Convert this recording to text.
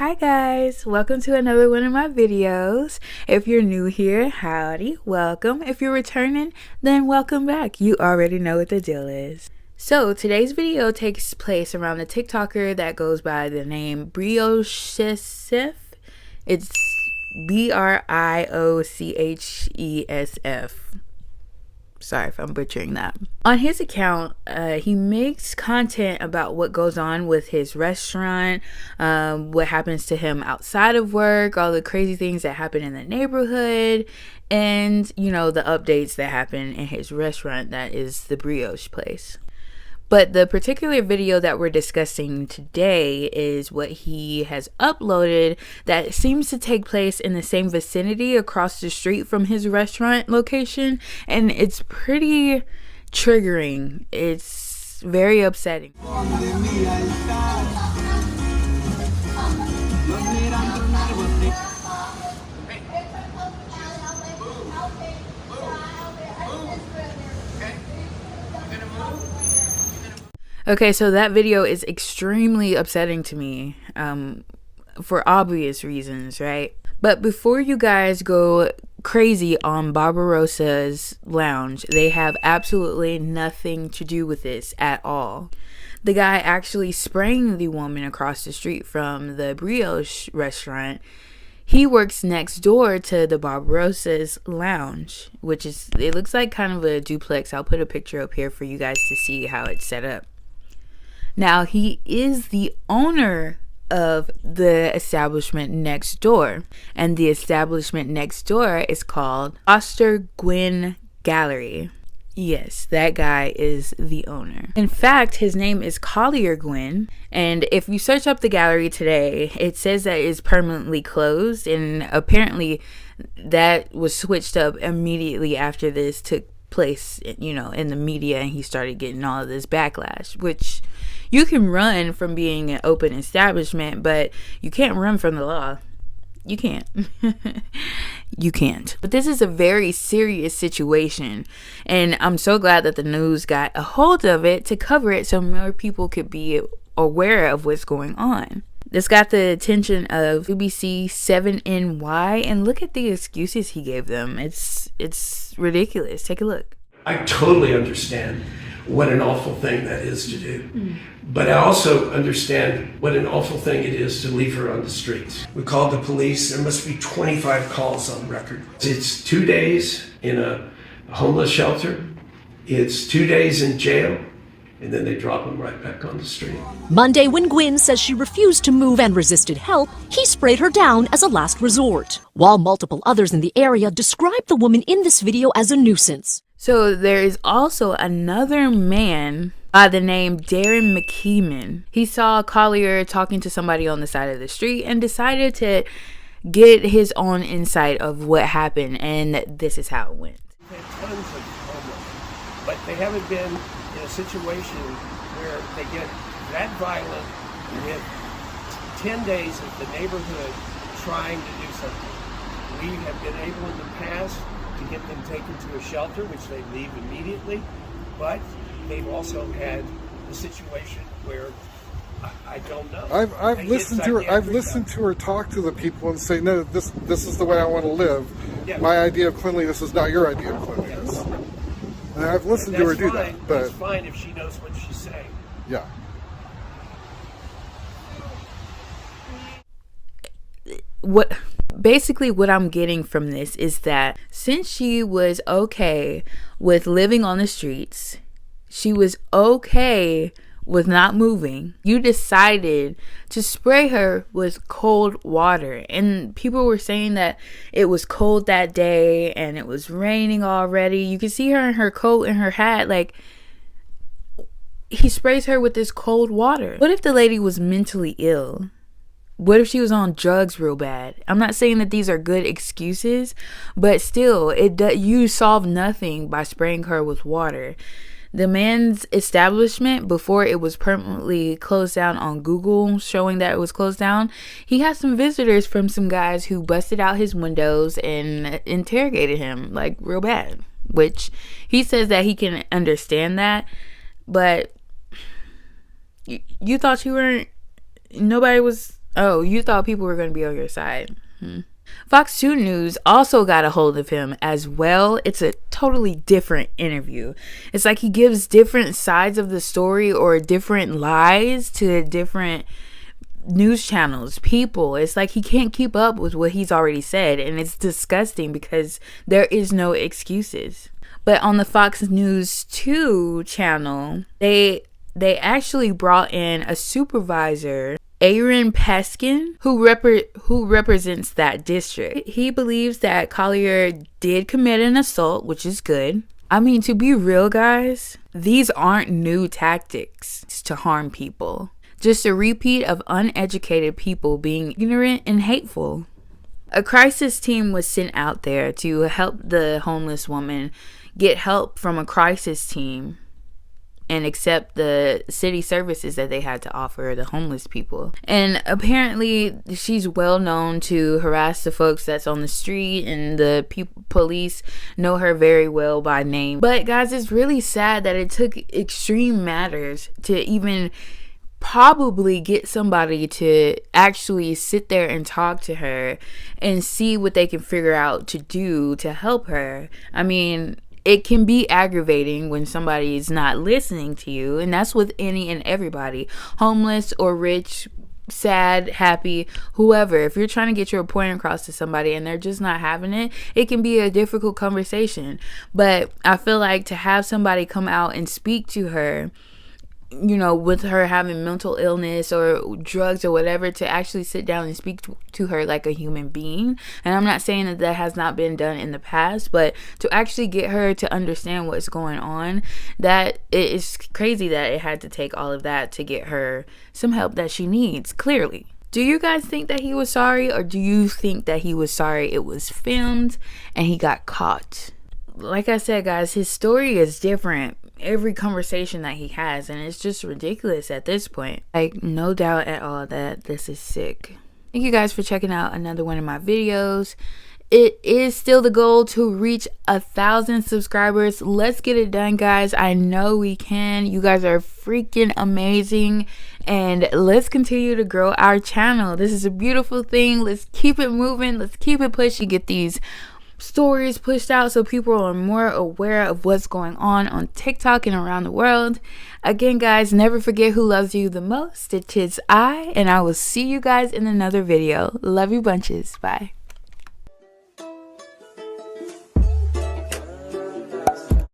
Hi guys, welcome to another one of my videos. If you're new here, howdy, welcome. If you're returning, then welcome back. You already know what the deal is. So today's video takes place around the TikToker that goes by the name Briochesf. It's Briochesf. Sorry if I'm butchering that. On his account, he makes content about what goes on with his restaurant, what happens to him outside of work, all the crazy things that happen in the neighborhood, and, you know, the updates that happen in his restaurant that is the brioche place. But the particular video that we're discussing today is what he has uploaded that seems to take place in the same vicinity across the street from his restaurant location. And it's pretty triggering. It's very upsetting. Okay, so that video is extremely upsetting to me, for obvious reasons, right? But before you guys go crazy on Barbarosa's Lounge, they have absolutely nothing to do with this at all. The guy actually spraying the woman across the street from the brioche restaurant, he works next door to the Barbarosa's Lounge, which is, it looks like kind of a duplex. I'll put a picture up here for you guys to see how it's set up. Now, he is the owner of the establishment next door, and the establishment next door is called Foster Gwyn Gallery. Yes, that guy is the owner. In fact, his name is Collier Gwyn, and if you search up the gallery today, it says that it's permanently closed, and apparently that was switched up immediately after this took place, you know, in the media, and he started getting all of this backlash, which you can run from being an open establishment, but you can't run from the law. You can't. You can't. But this is a very serious situation, and I'm so glad that the news got a hold of it to cover it so more people could be aware of what's going on. This got the attention of BBC 7NY, and look at the excuses he gave them. It's ridiculous. Take a look. I totally understand what an awful thing that is to do. But I also understand what an awful thing it is to leave her on the streets. We called the police. There must be 25 calls on record. It's 2 days in a homeless shelter. It's 2 days in jail. And then they drop them right back on the street. Monday, when Gwyn says she refused to move and resisted help, he sprayed her down as a last resort. While multiple others in the area described the woman in this video as a nuisance. So there is also another man by the name Darren McKeeman. He saw Collier talking to somebody on the side of the street and decided to get his own insight of what happened, and this is how it went. They've had tons of homeless, but they haven't been in a situation where they get that violent with 10 days of the neighborhood trying to do something. We have been able in the past to get them taken to a shelter, which they leave immediately, but they've also had a situation where I don't know. I've listened to her talk to the people and say, no, this is the way I want to live. Yeah. My idea of cleanliness is not your idea of cleanliness. Yes. And I've listened to her do that, but that's fine if she knows what she's saying. Yeah. Basically what I'm getting from this is that since she was okay with living on the streets, she was okay with not moving, you decided to spray her with cold water. And people were saying that it was cold that day and it was raining already. You could see her in her coat and her hat. Like, he sprays her with this cold water. What if the lady was mentally ill? What if she was on drugs real bad? I'm not saying that these are good excuses, but still, you solve nothing by spraying her with water. The man's establishment, before it was permanently closed down on Google, showing that it was closed down, he had some visitors from some guys who busted out his windows and interrogated him, like, real bad. Which, he says that he can understand that, but you thought you weren't, nobody was Oh, you thought people were going to be on your side. Fox 2 News also got a hold of him as well. It's a totally different interview. It's like he gives different sides of the story or different lies to different news channels, people. It's like he can't keep up with what he's already said, and it's disgusting because there is no excuses. But on the Fox News 2 channel, they actually brought in a supervisor, Aaron Peskin, who represents that district. He believes that Collier did commit an assault, which is good. I mean, to be real, guys, these aren't new tactics to harm people. Just a repeat of uneducated people being ignorant and hateful. A crisis team was sent out there to help the homeless woman get help from a crisis team and accept the city services that they had to offer the homeless people. And apparently she's well known to harass the folks that's on the street, and the police know her very well by name. But guys, it's really sad that it took extreme matters to even probably get somebody to actually sit there and talk to her and see what they can figure out to do to help her. I mean, it can be aggravating when somebody's not listening to you, and that's with any and everybody, homeless or rich, sad, happy, whoever. If you're trying to get your point across to somebody and they're just not having it, it can be a difficult conversation. But I feel like to have somebody come out and speak to her, you know, with her having mental illness or drugs or whatever, to actually sit down and speak to her like a human being. And I'm not saying that that has not been done in the past, but to actually get her to understand what's going on, that it is crazy that it had to take all of that to get her some help that she needs, clearly. Do you guys think that he was sorry, or do you think that he was sorry it was filmed and he got caught? Like I said, guys, his story is different every conversation that he has, and it's just ridiculous at this point. Like, no doubt at all that this is sick. Thank you guys for checking out another one of my videos. It is still the goal to reach 1,000 subscribers. Let's get it done, guys. I know we can. You guys are freaking amazing, and let's continue to grow our channel. This is a beautiful thing. Let's keep it moving. Let's keep it pushing. Get these stories pushed out so people are more aware of what's going on TikTok and around the world. Again, guys, never forget who loves you the most. It is I, and I will see you guys in another video. Love you bunches. Bye.